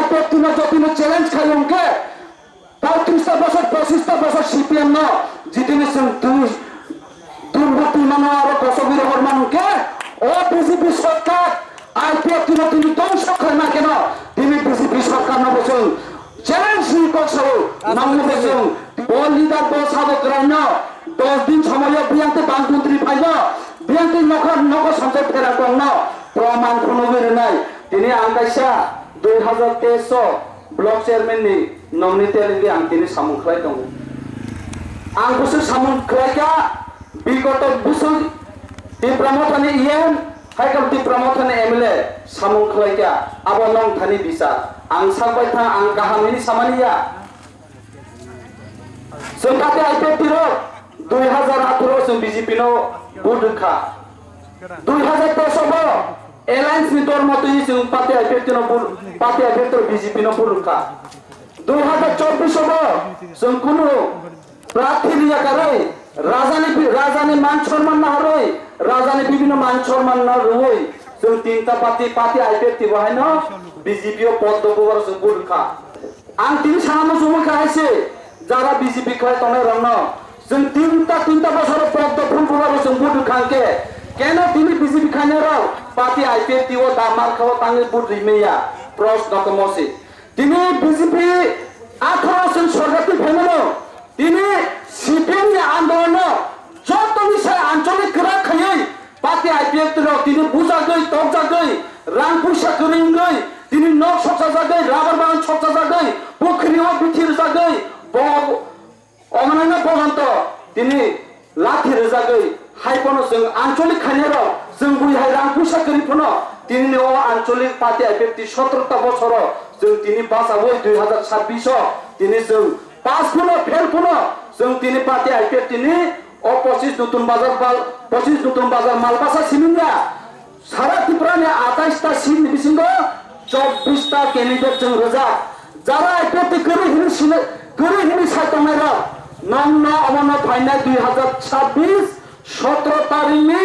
IPF টিমে যদি challenge খাই উনকে 35টা বছর 25টা বছর সিপিএম ন যিদিনে দুর্নীতি মানে আরো কসবির মানুষকে ও বিজেপি সরকার আইপিএফ টিমে তিনি ধ্বংস করে না কেন তিনি বিজেপি সরকার না বসুন চ্যালেঞ্জ করছে নামে বসুন বল লিডার বল সাবক রাইন 10 দিন সময় বিয়ান্তে বানমন্ত্রী ফাইল বিয়ান্তে নগর সঞ্চয় ফেরা কম না প্রমাণ কোনো বের নাই তিনি আঙ্গাইসা 2023 ব্লক চেয়ারম্যান ni নমনিতে লেগে আং তিনি সামুং খাই দङ आं बुसु सामुं खायका बिगत बुसु ति प्रमोथानि इएम हायकम ति प्रमोथानि एमएलए सामुं खायका आबो नं थानि बिसा आं साबाय था आं गाहामनि सामानिया जोंकाते आइपिएफ तिरो 2018 जों बीजेपी नो बुदखा 2013 बो एलायंस नि दरमतै जों पार्टी आइपिएफ तिरो पार्टी आइपिएफ तिरो बीजेपी नो बुदखा 2024 बो जों कुनु प्रार्थी लिया करे राजानी मान सम्मान ना हरई राजानी विभिन्न मान सम्मान ना रई जों तीनटा पार्टी आइपिएफ ति बहायन बीजेपी पद दबोर जों बुरखा आं तीन सामो जुमो खायसे जारा बीजेपी खाय तने रंग जों तीनटा बছর पद दफुल बुराव जों बुरखांके केन तिनि बीजेपी खाने राव पार्टी आइपिएफ ति ओ दामार खाव तांगे बुर रिमेया प्रश्न कमसे तिनि बीजेपी 18 জন সরকারি ফেমেনো তিনি সিপিএম नि आंदोलन যত বিষয় আঞ্চলিক ক্রিয়া খাই পাতি আইপিএফ তিনি বুঝাগৈ তকজাগৈ রাং পয়সা করিংগৈ তিনি নক সচা জাগৈ রাবার বাগান সচা জাগৈ পুখরিও বিথির জাগৈ অমানন্য পর্যন্ত তিনি লাঠি রেজাগৈ হাইপন जों আঞ্চলিক খানির जों বুইহাই রাং পয়সা করিফন তিনি ও আঞ্চলিক পাতি আইপিএফ 17টা বছর जों তিনি বাঁচাবই 2026 তিনি जों पास पुनो फेल पुनो जों तिनी पार्टी आइपिएफ तिनी ओ 25 नतुन बाजार मालबासा सिमिंगा सारा त्रिपुरा ने 28 टा सिम बिसिंगो 24 टा कैंडिडेट जों रोजा जारा आइपिएफ ति गरि हिनि साइतंनाय र नंना अमनो फाइनाल 2026 17 तारिख नि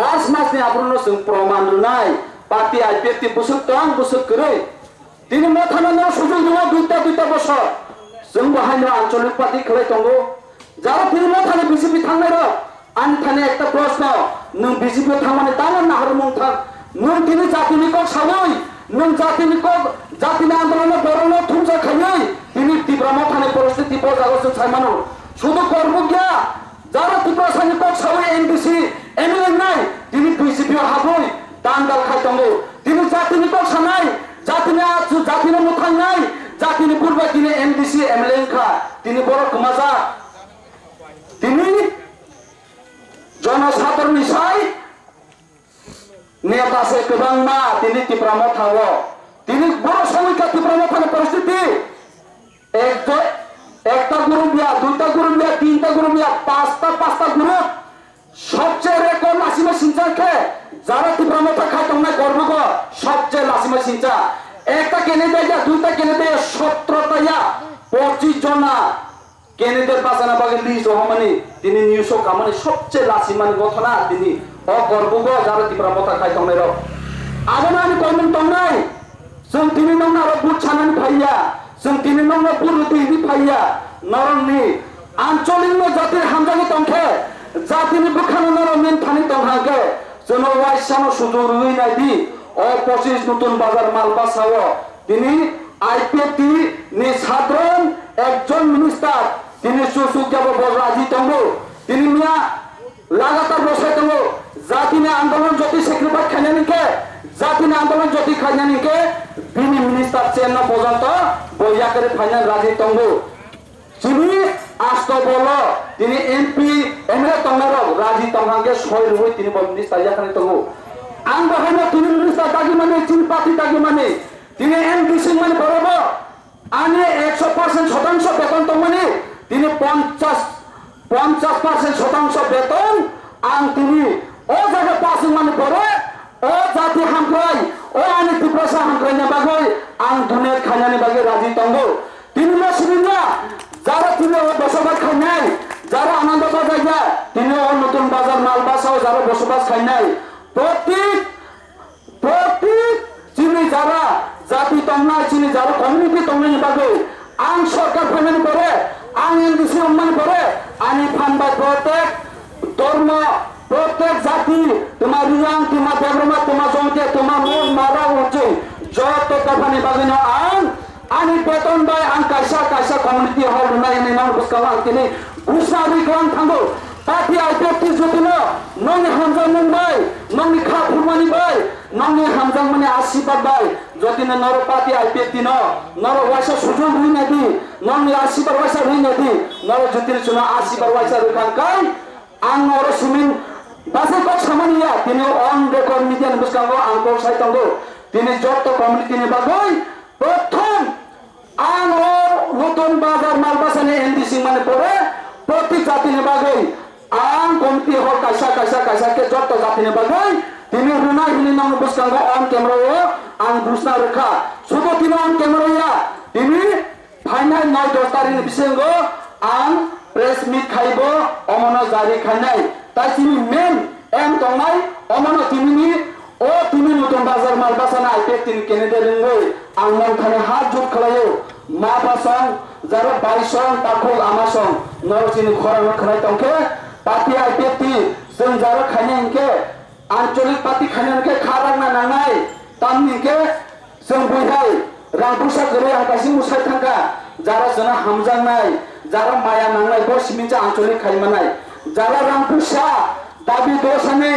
मार्च मास नि आब्रुनो जों प्रमाण रुनाय पार्टी आइपिएफ ति बुसुक तंग बुसुक गरि तिनी मथाना सुजुग दङ दुइटा बছর जों बाहायनो आंचलिक पार्टी खलाय दंगो जारा तिनि मथाने बीजेपी थांनाय र आं थाने एकटा प्रश्न नों बीजेपी थांमाने ताना नाहर मुंथा नों तिनि जातिनि को सावै नों जातिनि आंदोलन बरनो थुमजा खायै तिनि तीव्र मथाने परिस्थिति बजागो जों सायमानो शुद्ध कर्म गया जारा तीव्र सानि को सावै एमबीसी एमएलए नाय तिनि बीजेपी हाबै दानदाल खाय दंगो तिनि जातिनि को सानाय जातिनि मुथां नाय जातिनि पूर्व तिनि एमडीसी एमएलए खा तिनि बर कमाजा तिनि जनसाधारण साय नेता से गोबांमा तिनि तिप्रामा थावो तिनि बर समिका तिप्रामा थाने परिस्थिति একটা গ্রুপ या দুইটা গ্রুপ या তিনটা গ্রুপ या পাঁচটা গ্রুপ সবচেয়ে রেকর্ড লাসিমা সিনচাকে যারা তিপ্রামা খায় তোমরা গর্ব সবচেয়ে লাসিমা সিনচা একটা ক্যান্ডিডেট या দুইটা ক্যান্ডিডেট 17টা या 25 জনা ক্যান্ডিডেট বাঁচানা বাগে লিস্ট হমানি তিনি নিউজ কামানি সবচেয়ে লাসিমান ঘটনা তিনি অগর্বগ যারা তিপ্রামা খায় তোমরা আবনা আমি কমেন্ট তোমরাই जों तिनि नंना बुट छानानि फाइया जों तिनि नंना बुरुति नि फाइया नरंनि आंचलिक जाति हामजानि तंखे जातिनि बुखानो नरंनि थानि तंहागे जोनो वाइसानो सुदुर रुइनायदि ओ 25 नतुन बाजार मालबासाव तिनि आइपिएफटी नि साधारण एकजन मिनिस्टार तिनि सुसुक जाबो बराजी तंगो तिनि मिया लागातार बसाय तंगो जातिनि आंदोलन जति सेक्रिफाइस खानानिके जातिनि आंदोलन जति खानानिके बिनि मिनिस्टार चेन पर्यंत बया करे फाइनाल राजी तंगो जिनि आस्त बोलो तिनि एमपी एमएलए तंगरो राजी तंगागे सय रुइ तिनि मिनिस्टार याखाने तंगो आं बहायनो तिनि मिनिस्टार दागि माने तिनि पार्टी दागि माने तिनि एमडीसी माने बरोबर आने 100% শতাংশ বেতন তংমানে तिनि 50% শতাংশ বেতন आं तिनि ओ जागा पासिं माने बरे ओ जाति हामग्राय ओ आनि तिप्रासा हामग्रायना बागै आं दुनिया खानानि बागै राजी तंगो तिनि मसिबिना যারা तिनि बसबास खायनाय যারা आनंद बाजाया तिनि नतुन बाजार मालबासाव যারা बसबास खायनाय प्रत्येक जिनि যারা জাতি তংনাই চিনি যারা কমিউনিটি তংনাইনি বাগै आं सरकार फाइनान करे आं एनडीसी सम्मान करे आंनि फानबाय प्रत्येक धर्म प्रत्येक जाति तुम्हार रियां तुम्हार देब्रमा तुम्हार जंते तुम्हार मुल मारा उचे जत कफानि बागैनो आं आंनि बेतन बाय आं कायसा कायसा कमिउनिटी हल रुनाय नै नाम बुसकाव आं तिनि गुसारि खालाम थांगौ पार्टी आइपेक्टि जुदिनो नंनि हामजां मोनबाय नंनि खाफुरमानि बाय नंनि हामजां माने आशीर्वाद बाय जदिनो नर पार्टी आइपेक्टिनो नर वाइसा सुजुग हुइनादि नंनि आशीर्वाद वाइसा हुइनादि नर जुदिनो सुना आशीर्वाद वाइसा रुखांकाय आं नर सुमिन बासे कक सामानिया तिनि अन रेकर्ड मिडिया बुसकाव आं को साइतांगौ तिनि जत कमिउनिटीनि बागै प्रथम आं नतुन बाजार मालबासानि एनडीसी माने परे प्रति जातिनि बागै आं कमिटी हल कायसा कायसा कायसा के जत जातिनि बागै तिनि रुना हिनि नाम बुसकाव अन कैमरा आं बुसना रखा सुबह तिनि अन कैमरा तिनि फाइनाल 9-10 तारिखनि बिसंगो आं प्रेस मीट खाइबो अमनो जारि खाइनाय ताइ तिनि मेन एम तंनाय अमनो तिनि ओ तिनि नतुन बाजार मालबासाना आइपेक तिनि केनेडा रोंगै आं नंथाने हात जुट खलायो मा बासं जारो बाइसं ताखौ आमासं नरसिनि खरां खनाय तंके पार्टी आइपेकति जों जारो खाइनायके आंचलिक पार्टी खाइनायके खारांना नांनाय तामनिके जों बयहाय रांपुसा गरे हाकासि मुसाय थांगा जारा जोना हामजांनाय जारा माया नांनाय ब सिमिनजा आंचलिक खाइमानाय जारा रांपुसा दाबि दसानि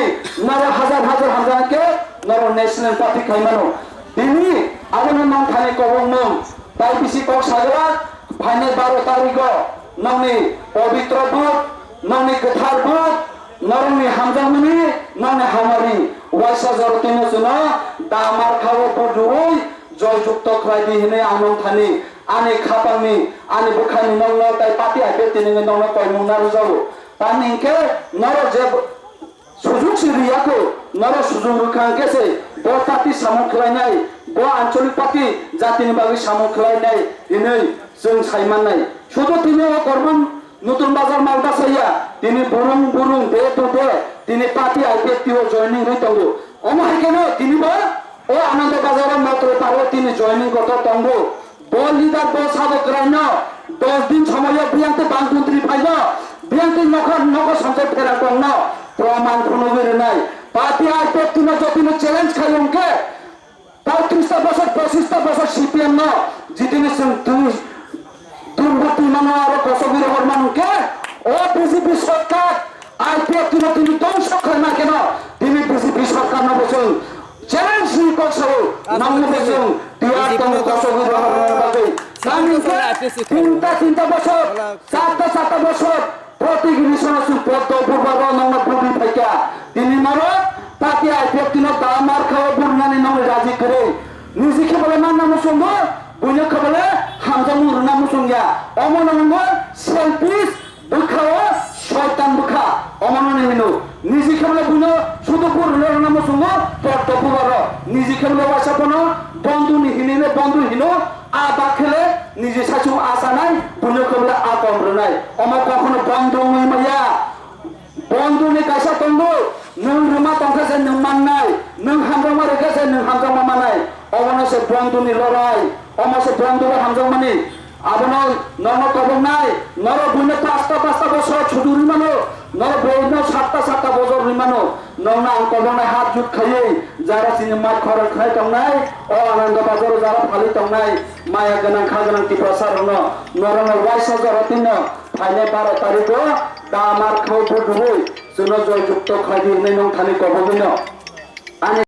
नर हाजार हाजार हामजांके नर नेशनल पार्टी खाइमानो दिनि आबोनो नांथानि कबंमों ताइ बिसि कक सागरा फाइनाल 12 तारिखो नंनि पवित्र बुक नंनि गोथार बुक नरनि हामजांमनि नंनि हामारि वाइसा जरतिनो सुनो दामार खावो पदुय जयजुक्त खलायदि हिने आनंथानि आनि खापांनि आनि बुखानि नंनो ताइ पार्टी आइपेक्टिनि नंनो कयमुंना रुजावो तानिके नर जे सुजुग सिरियाको नर सुजुग रुखांकेसे ब पार्टी सामु खलायनाय ब आंचलिक पार्टी जातिनि बागै सामु खलायनाय दिनै जों सायमाननाय शुद्ध तिनि करबन नतुन बाजार मालबासाया तिनि बुरुं बुरुं दे टु दे तिनि पार्टी आइपेक्टिओ जयनिं रैतंगो अमाहायकेनो तिनिबो ओ आनंद बाजार मात्र पारो तिनि जयनिं गत तंगो ब लिडार ब साबकरायनो 10 दिन समय बियांते बांकुंत्रि फाइनो बियांते नखर नखर संजय फेरा तंनो प्रमाण खुनुगिरनाय पार्टी आइपेक्टिनो जतिनो चैलेंज खायंके 35 বছর 25 বছর সিপিএম ন जिदिनो जों दुर्गति मानो आरो कसबिर हरमानके ओ बीजेपी सरकार आइपिएफ तिनो तिनि ध्वंस खालामना केन तिनि बीजेपी सरकार न बसों चैलेंज नि कसो नांगो बसों दिया तंग कसबिर हरमान बागै सामिनके তিনটা বছর চারটা বছর প্রতিনিধিসন সু পদ্ম পূর্ব নং বুড়ি ফাইকা तिनि मारो पार्टी आइपिएफ तिनो दामार खाव बुरनानि नंग राजी करे निजि खबले मानना मुसंगो बुनो खबले हामजामु रुना मुसंगिया अमनंगो सेल्फिश बुखाव शयतान बुखा अमननि हिनो निजि खबले बुनो सुदुपुर रुना मुसंगो पद्मपुर निजि खबले वासापनो बंधुनि हिनिने बंधु हिनो आ बाखेले निजि साचु आसानाय बुनो खबले आ कमरनाय अमा कखनो बंधु मैया बंधुनि कायसा तंगो नों रुमा तंखासे नों माननाय नों हामजामा रेखासे नों हामजामा मानाय अबनसे बंधुनि लड़ाई अमसे बंधु हामजामानि आबनो नन कबनाय नर बुनो 5 বছর छुदुरि मानो नर बयनो 7 বছর रिमानो नौना आं कबनाय हात जुट खायै जारा सिनि माइ खर खाय तंनाय अ आनंद बाजार जारा फालि तंनाय माया गोनां खा गोनां ति प्रसार न नरन वाइसा जरतिनो फाइनाल 12 तारिखो दामार खौ बुदुय सुनो जय जुक्त खायदि नै नंथानि कबगिनो